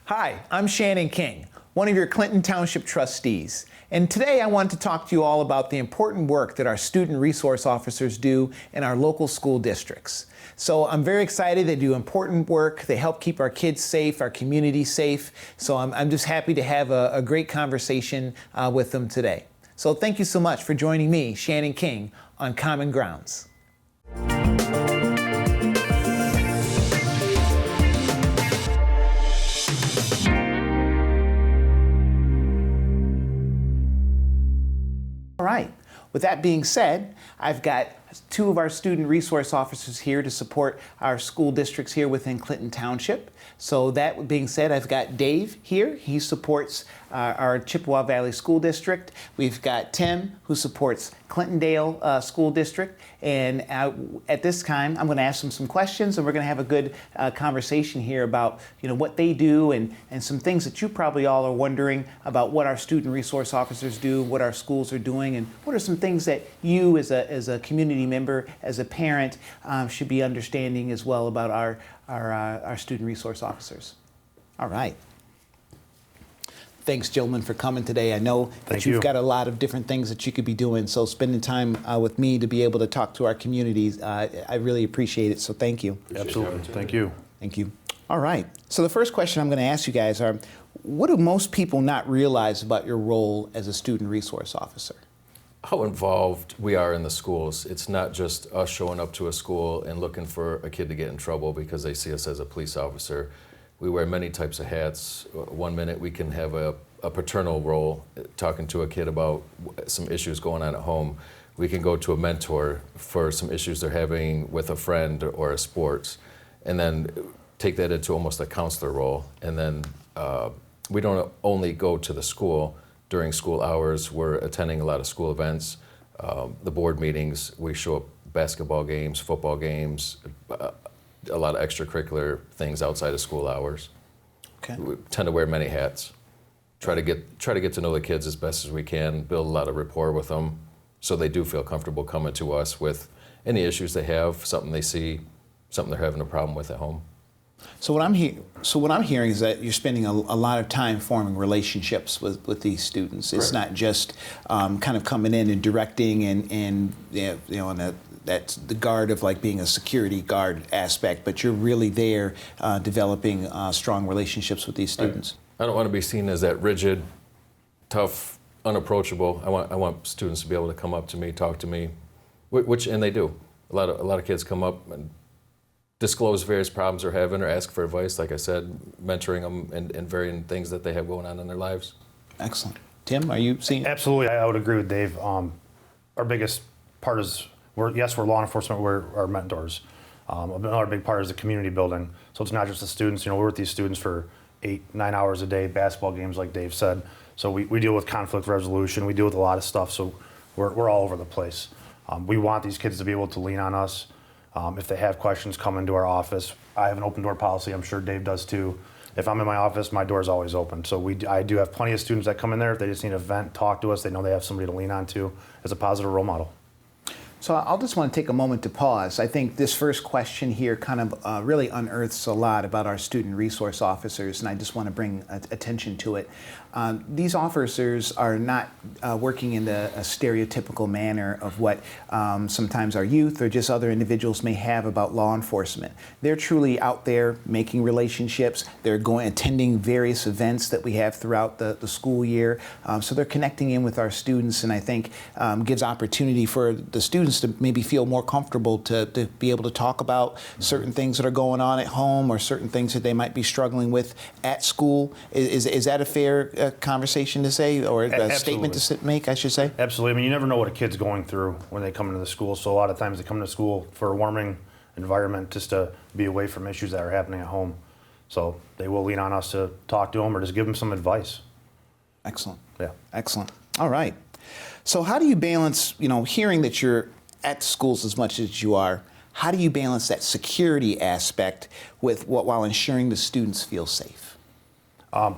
Hi, I'm Shannon King, one of your Clinton Township trustees. And today I want to talk to you all about the important work that our student resource officers do in our local school districts. So I'm very excited. They do important work. They help keep our kids safe, our community safe. So I'm just happy to have a great conversation with them today. So thank you so much for joining me, Shannon King, on Common Grounds. All right. With that being said, I've got two of our student resource officers here to support our school districts here within Clinton Township. So that being said, I've got Dave here. He supports our Chippewa Valley School District. We've got Tim, who supports Clintondale School District. And at this time, I'm going to ask them some questions, and we're going to have a good conversation here about what they do and some things that you probably all are wondering about what our student resource officers do, what our schools are doing, and what are some things that you as a community member, as a parent, should be understanding as well about our student resource officers. All right. Thanks, gentlemen, for coming today. I know that you've got a lot of different things that you could be doing, so spending time with me to be able to talk to our communities, I really appreciate it, so thank you. Absolutely. Thank you. Thank you. All right. So the first question I'm going to ask you guys are, what do most people not realize about your role as a student resource officer? How involved we are in the schools. It's not just us showing up to a school and looking for a kid to get in trouble because they see us as a police officer. We wear many types of hats. One minute we can have a paternal role, talking to a kid about some issues going on at home. We can go to a mentor for some issues they're having with a friend or a sports, and then take that into almost a counselor role. And then we don't only go to the school during school hours. We're attending a lot of school events, the board meetings. We show up basketball games, football games, a lot of extracurricular things outside of school hours. Okay. We tend to wear many hats. Try to get to know the kids as best as we can, build a lot of rapport with them so they do feel comfortable coming to us with any issues they have, something they see, something they're having a problem with at home. So what I'm hearing is that you're spending a lot of time forming relationships with these students. It's Correct. not just kind of coming in and directing and that's the guard of like being a security guard aspect, but you're really there developing strong relationships with these students. I don't want to be seen as that rigid, tough, unapproachable. I want students to be able to come up to me, talk to me, and they do. A lot of kids come up and disclose various problems they're having or ask for advice, like I said, mentoring them in varying things that they have going on in their lives. Excellent. Tim, are you seeing? Absolutely, I would agree with Dave. Our biggest part is, we're law enforcement, we're our mentors. Another big part is the community building. So it's not just the students, we're with these students for 8-9 hours a day, basketball games like Dave said. So we deal with conflict resolution, we deal with a lot of stuff, so we're all over the place. We want these kids to be able to lean on us. If they have questions, come into our office. I have an open door policy, I'm sure Dave does too. If I'm in my office, my door is always open. So I do have plenty of students that come in there. If they just need a vent, talk to us, they know they have somebody to lean on to as a positive role model. So I'll just want to take a moment to pause. I think this first question here kind of really unearths a lot about our student resource officers, and I just want to bring attention to it. These officers are not working in a stereotypical manner of what sometimes our youth or just other individuals may have about law enforcement. They're truly out there making relationships. They're attending various events that we have throughout the school year. So they're connecting in with our students, and I think gives opportunity for the students to maybe feel more comfortable to be able to talk about certain things that are going on at home or certain things that they might be struggling with at school. Is that a fair conversation to say, or a statement to make, I should say? Absolutely. I mean, you never know what a kid's going through when they come into the school. So a lot of times they come to school for a warming environment just to be away from issues that are happening at home. So they will lean on us to talk to them or just give them some advice. Excellent. Yeah. Excellent. All right. So how do you balance, hearing that you're at schools as much as you are, how do you balance that security aspect with while ensuring the students feel safe?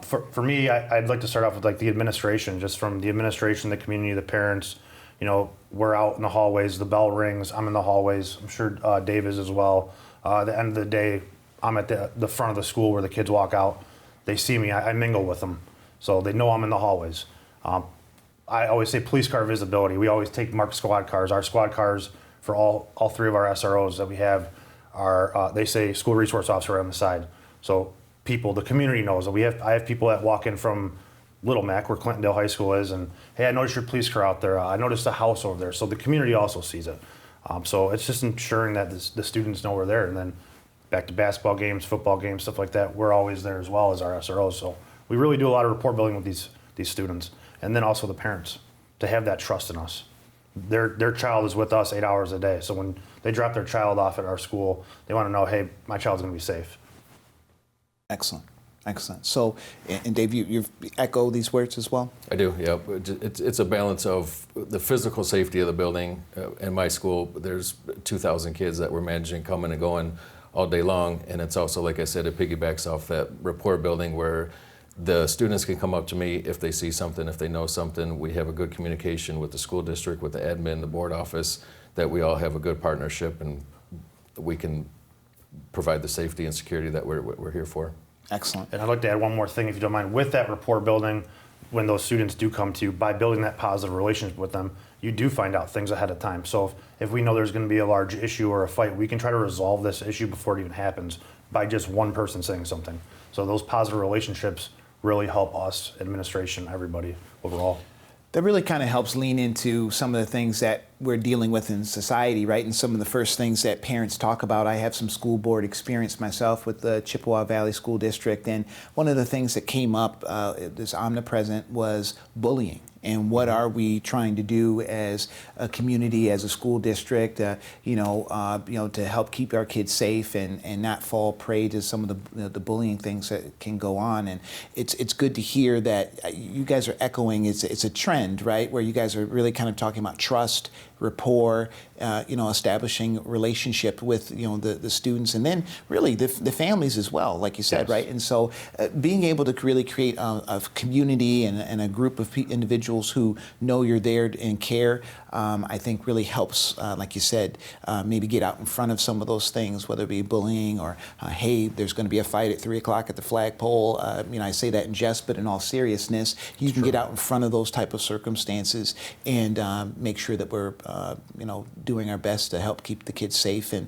For me, I'd like to start off with like the administration, just from the administration, the community, the parents. We're out in the hallways, the bell rings, I'm in the hallways, I'm sure Dave is as well. At the end of the day, I'm at the front of the school where the kids walk out. they see me, I mingle with them, so they know I'm in the hallways. I always say police car visibility. We always take marked squad cars. Our squad cars for all three of our SROs that we have are, they say school resource officer on the side. So people, the community knows that I have people that walk in from Little Mac, where Clintondale High School is, and hey, I noticed your police car out there. I noticed a house over there. So the community also sees it. So it's just ensuring that the students know we're there. And then back to basketball games, football games, stuff like that, we're always there as well as our SROs. So we really do a lot of rapport building with these students. And then also the parents, to have that trust in us. Their child is with us 8 hours a day. So when they drop their child off at our school, they want to know, hey, my child's going to be safe. Excellent. Excellent. So, and Dave, you echo these words as well? I do, yeah. It's a balance of the physical safety of the building. In my school, there's 2,000 kids that we're managing coming and going all day long. And it's also, like I said, it piggybacks off that rapport building where the students can come up to me if they see something, if they know something. We have a good communication with the school district, with the admin, the board office, that we all have a good partnership and we can provide the safety and security that we're here for. Excellent. And I'd like to add one more thing, if you don't mind. With that rapport building, when those students do come to you, by building that positive relationship with them, you do find out things ahead of time. So if we know there's going to be a large issue or a fight, we can try to resolve this issue before it even happens by just one person saying something. So those positive relationships really help us, administration, everybody overall. That really kind of helps lean into some of the things that we're dealing with in society, right? And some of the first things that parents talk about. I have some school board experience myself with the Chippewa Valley School District, and one of the things that came up, this omnipresent, was bullying. And what are we trying to do as a community, as a school district, to help keep our kids safe and not fall prey to some of the bullying things that can go on. And it's good to hear that you guys are echoing. It's a trend, right, where you guys are really kind of talking about trust, rapport, establishing relationship with the students, and then really the families as well, like you said, yes. right? And so being able to really create a community and a group of individuals who know you're there and care, I think really helps, like you said, maybe get out in front of some of those things, whether it be bullying or, hey, there's going to be a fight at 3 o'clock at the flagpole. I say that in jest, but in all seriousness, you can get out in front of those type of circumstances and make sure that we're doing our best to help keep the kids safe and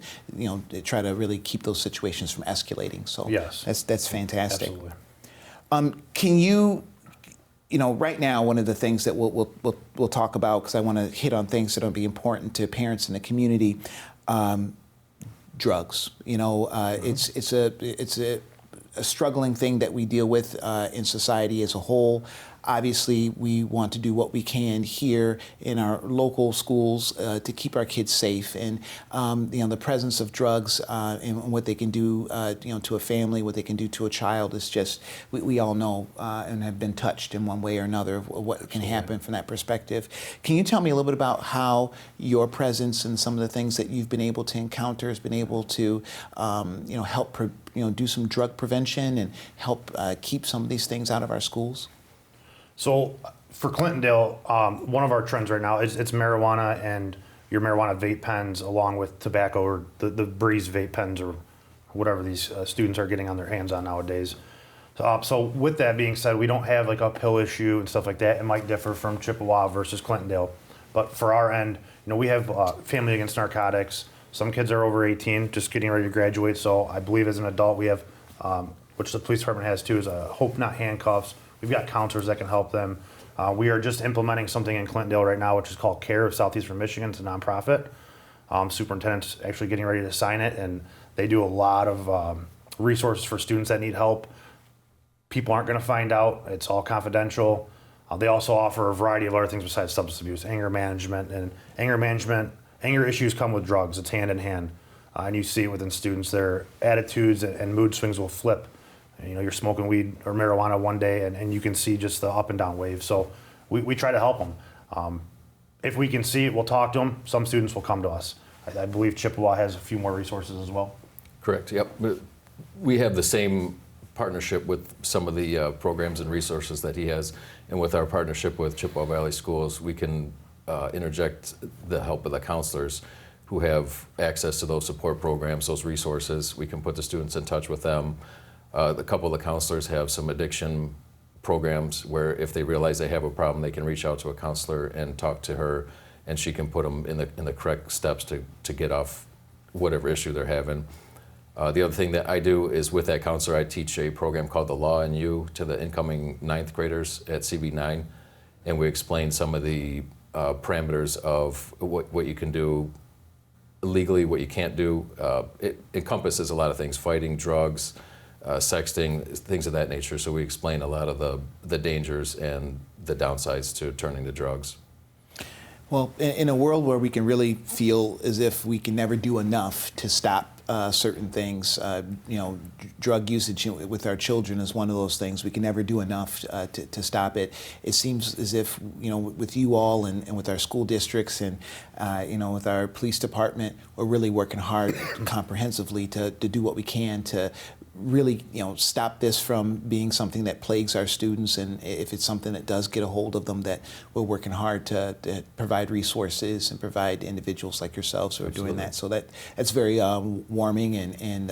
try to really keep those situations from escalating. So yes, that's fantastic. Absolutely. Can you, right now, one of the things that we'll talk about, because I want to hit on things that will be important to parents in the community, drugs. It's a struggling thing that we deal with in society as a whole. Obviously, we want to do what we can here in our local schools to keep our kids safe, and the presence of drugs and what they can do, to a family, what they can do to a child is just we all know and have been touched in one way or another of what can happen from that perspective. Can you tell me a little bit about how your presence and some of the things that you've been able to encounter has been able to, help do some drug prevention and help keep some of these things out of our schools? So for Clintondale, one of our trends right now is it's marijuana and your marijuana vape pens along with tobacco or the Breeze vape pens or whatever these students are getting on their hands on nowadays. So with that being said, we don't have like a pill issue and stuff like that. It might differ from Chippewa versus Clintondale. But for our end, we have Family Against Narcotics. Some kids are over 18, just getting ready to graduate. So I believe as an adult, we have, which the police department has too, is a Hope Not Handcuffs. We've got counselors that can help them. We are just implementing something in Clintondale right now, which is called CARE of Southeastern Michigan. It's a nonprofit. Superintendent's actually getting ready to sign it, and they do a lot of resources for students that need help. People aren't going to find out. It's all confidential. They also offer a variety of other things besides substance abuse, anger management. Anger issues come with drugs. It's hand in hand. And you see it within students. Their attitudes and mood swings will flip. You're smoking weed or marijuana one day, and you can see just the up and down wave. So we try to help them. If we can see it, we'll talk to them. Some students will come to us. I believe Chippewa has a few more resources as well. Correct, yep. We have the same partnership with some of the programs and resources that he has. And with our partnership with Chippewa Valley Schools, we can interject the help of the counselors who have access to those support programs, those resources. We can put the students in touch with them. A couple of the counselors have some addiction programs where if they realize they have a problem, they can reach out to a counselor and talk to her, and she can put them in the correct steps to get off whatever issue they're having. The other thing that I do is with that counselor, I teach a program called The Law and You to the incoming 9th graders at CB9, and we explain some of the parameters of what you can do legally, what you can't do. It encompasses a lot of things: fighting, drugs, sexting, things of that nature. So we explain a lot of the dangers and the downsides to turning to drugs. Well, in a world where we can really feel as if we can never do enough to stop certain things, drug usage with our children is one of those things. We can never do enough to stop it. It seems as if, with you all and with our school districts and, with our police department, we're really working hard comprehensively to do what we can to really, stop this from being something that plagues our students, and if it's something that does get a hold of them, that we're working hard to provide resources and provide individuals like yourselves who are doing that. So that's very warming, and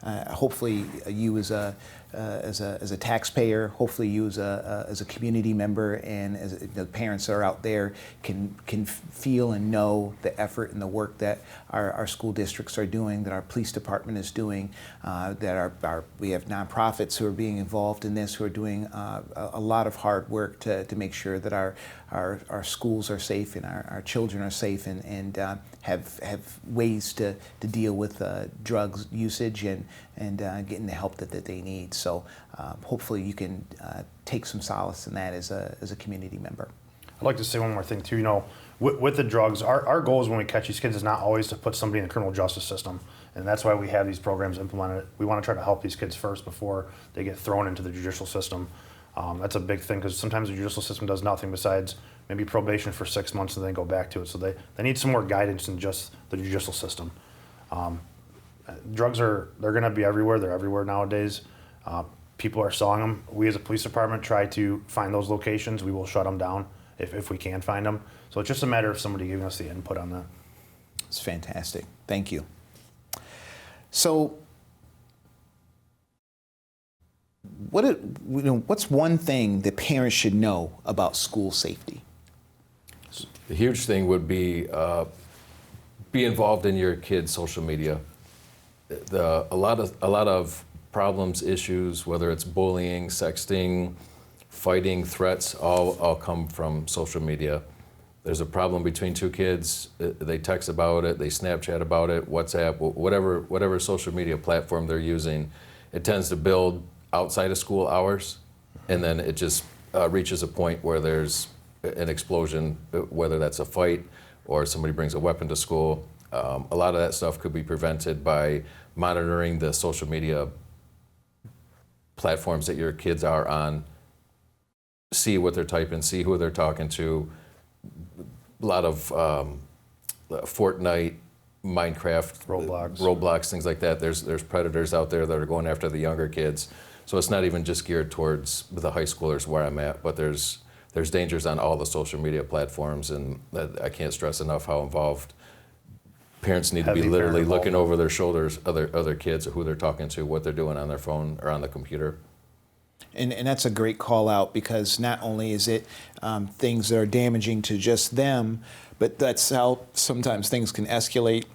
hopefully you as a taxpayer, hopefully you as a community member, and as the parents that are out there can feel and know the effort and the work that our school districts are doing, that our police department is doing, that we have nonprofits who are being involved in this, who are doing a lot of hard work to make sure that our schools are safe and our children are safe, and have ways to deal with drugs usage and getting the help that they need. So hopefully you can take some solace in that as a community member. I'd like to say one more thing too. With the drugs, our goal is when we catch these kids is not always to put somebody in the criminal justice system, and that's why we have these programs implemented. We want to try to help these kids first before they get thrown into the judicial system. That's a big thing, because sometimes the judicial system does nothing besides maybe probation for 6 months and then go back to it. So they need some more guidance than just the judicial system. Drugs they're going to be everywhere. They're everywhere nowadays. People are selling them. We as a police department try to find those locations. We will shut them down if we can find them. So it's just a matter of somebody giving us the input on that. It's fantastic. Thank you. So what's one thing that parents should know about school safety? The huge thing would be involved in your kids' social media. A lot of problems, issues, whether it's bullying, sexting, fighting, threats, all come from social media. There's a problem between two kids, they text about it, they Snapchat about it, WhatsApp, whatever social media platform they're using, it tends to build outside of school hours, and then it just reaches a point where there's an explosion, whether that's a fight or somebody brings a weapon to school. A lot of that stuff could be prevented by monitoring the social media platforms that your kids are on, see what they're typing, see who they're talking to. A lot of Fortnite, Minecraft, Roblox, things like that. There's predators out there that are going after the younger kids. So it's not even just geared towards the high schoolers where I'm at, but there's dangers on all the social media platforms, and I can't stress enough how involved parents need to be, literally looking over their shoulders, other kids, who they're talking to, what they're doing on their phone or on the computer. And that's a great call out, because not only is it things that are damaging to just them, but that's how sometimes things can escalate,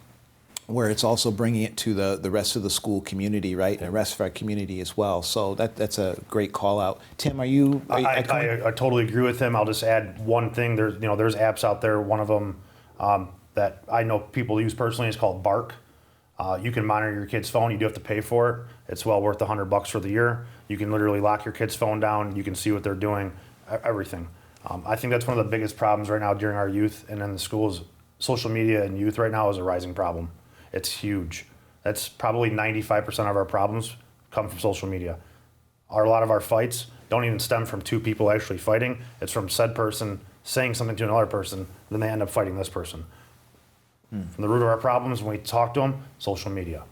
where it's also bringing it to the rest of the school community, right, and the rest of our community as well. So that's a great call out. Tim, I totally agree with him. I'll just add one thing. There's apps out there. One of them that I know people use personally is called Bark. You can monitor your kid's phone. You do have to pay for it. It's well worth $100 for the year. You can literally lock your kid's phone down. You can see what they're doing, everything. I think that's one of the biggest problems right now during our youth and in the schools. Social media and youth right now is a rising problem. It's huge. That's probably 95% of our problems come from social media. A lot of our fights don't even stem from two people actually fighting. It's from said person saying something to another person, then they end up fighting this person. From the root of our problems, when we talk to them, social media.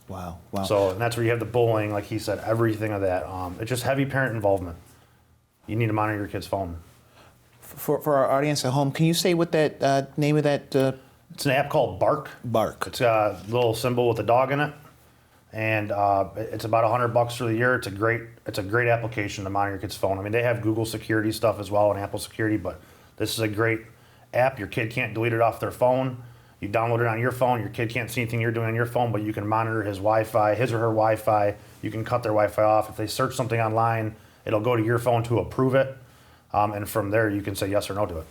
Wow. So, and that's where you have the bullying, like he said, everything of that. It's just heavy parent involvement. You need to monitor your kid's phone. For our audience at home, can you say what that name of that? It's an app called Bark. Bark. It's a little symbol with a dog in it. and it's about $100 for the year. It's a great application to monitor your kid's phone. I mean, they have Google security stuff as well and Apple security, but this is a great app. Your kid can't delete it off their phone. You download it on your phone. Your kid can't see anything you're doing on your phone, but you can monitor his Wi-Fi, his or her Wi-Fi. You can cut their Wi-Fi off. If they search something online, it'll go to your phone to approve it, and from there you can say yes or no to it.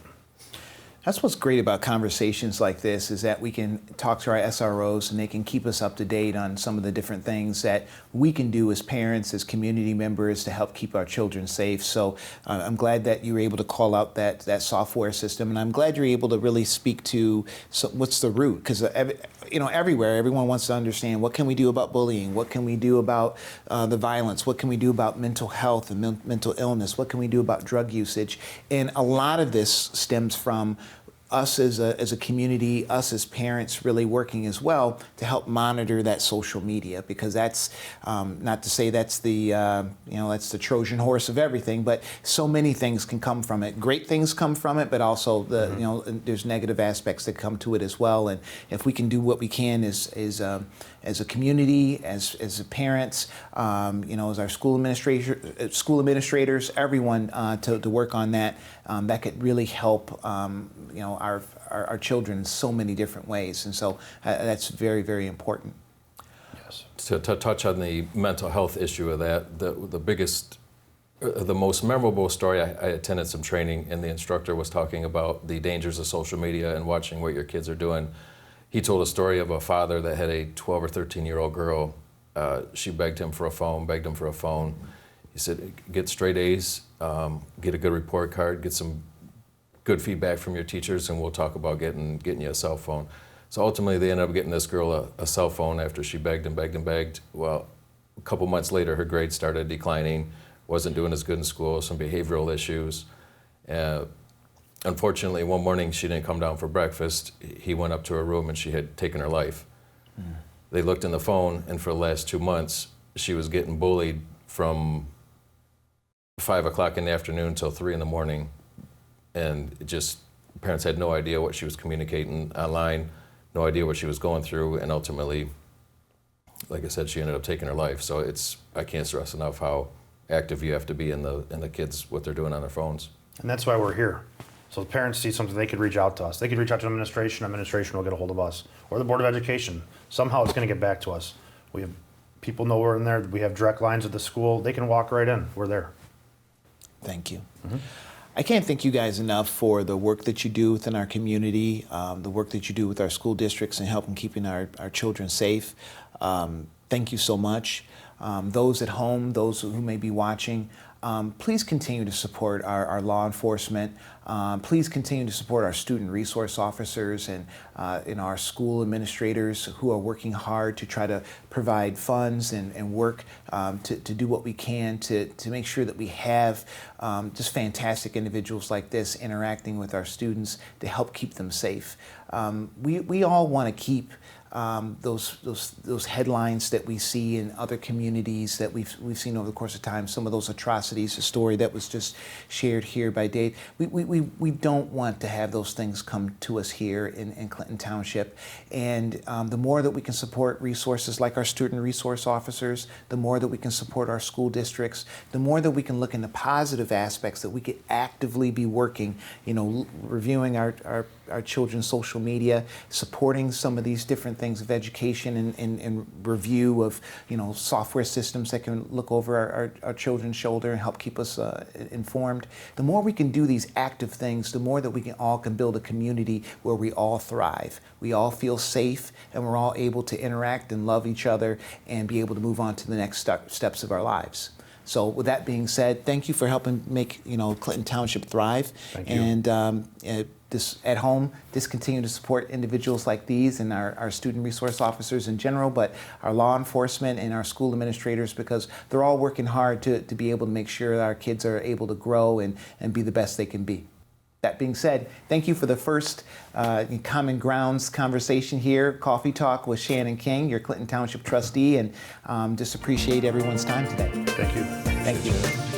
That's what's great about conversations like this, is that we can talk to our SROs and they can keep us up to date on some of the different things that we can do as parents, as community members, to help keep our children safe. So I'm glad that you were able to call out that software system, and I'm glad you're able to really speak to what's the root, because everywhere everyone wants to understand, what can we do about bullying, what can we do about the violence, what can we do about mental health and mental illness, what can we do about drug usage, and a lot of this stems from us as a community, us as parents really working as well to help monitor that social media, because that's not to say that's that's the Trojan horse of everything, but so many things can come from it. Great things come from it, but also there's negative aspects that come to it as well. And if we can do what we can as a community, as parents, as our school administrators, everyone to work on that, that could really help our children in so many different ways, and so that's very, very important. Yes. To touch on the mental health issue of that, the biggest, the most memorable story, I attended some training, and the instructor was talking about the dangers of social media and watching what your kids are doing. He told a story of a father that had a 12 or 13-year-old girl. She begged him for a phone. He said, get straight A's, get a good report card, get some good feedback from your teachers, and we'll talk about getting you a cell phone. So ultimately they ended up getting this girl a cell phone after she begged and begged and begged. Well, a couple months later, her grades started declining, wasn't doing as good in school, some behavioral issues. Unfortunately, one morning she didn't come down for breakfast. He went up to her room and she had taken her life. They looked in the phone, and for the last 2 months, she was getting bullied from 5 o'clock in the afternoon till 3 in the morning. And parents had no idea what she was communicating online, no idea what she was going through, and ultimately, like I said, she ended up taking her life. So I can't stress enough how active you have to be in the kids, what they're doing on their phones. And that's why we're here. So if parents see something, they could reach out to us. They could reach out to administration will get a hold of us, or the Board of Education. Somehow it's going to get back to us. We have people know we're in there. We have direct lines at the school. They can walk right in. We're there. Thank you. I can't thank you guys enough for the work that you do within our community, the work that you do with our school districts and helping keeping our children safe. Thank you so much. Those at home, those who may be watching, please continue to support our law enforcement. Please continue to support our student resource officers and our school administrators who are working hard to try to provide funds and work to do what we can to make sure that we have just fantastic individuals like this interacting with our students to help keep them safe. We all want to keep those headlines that we see in other communities that we've seen over the course of time, some of those atrocities, the story that was just shared here by Dave. We don't want to have those things come to us here in Clinton Township. And the more that we can support resources like our student resource officers, the more that we can support our school districts, the more that we can look into positive aspects that we could actively be working, reviewing our children's social media, supporting some of these different things of education and review of software systems that can look over our children's shoulder and help keep us informed. The more we can do these active things, the more that we can build a community where we all thrive. We all feel safe, and we're all able to interact and love each other and be able to move on to the next steps of our lives. So with that being said, thank you for helping make Clinton Township thrive. Thank you. And this at home, just continue to support individuals like these and our student resource officers in general, but our law enforcement and our school administrators, because they're all working hard to be able to make sure that our kids are able to grow and be the best they can be. That being said, thank you for the first Common Grounds conversation here, Coffee Talk with Shannon King, your Clinton Township trustee, and just appreciate everyone's time today. Thank you. Thank you.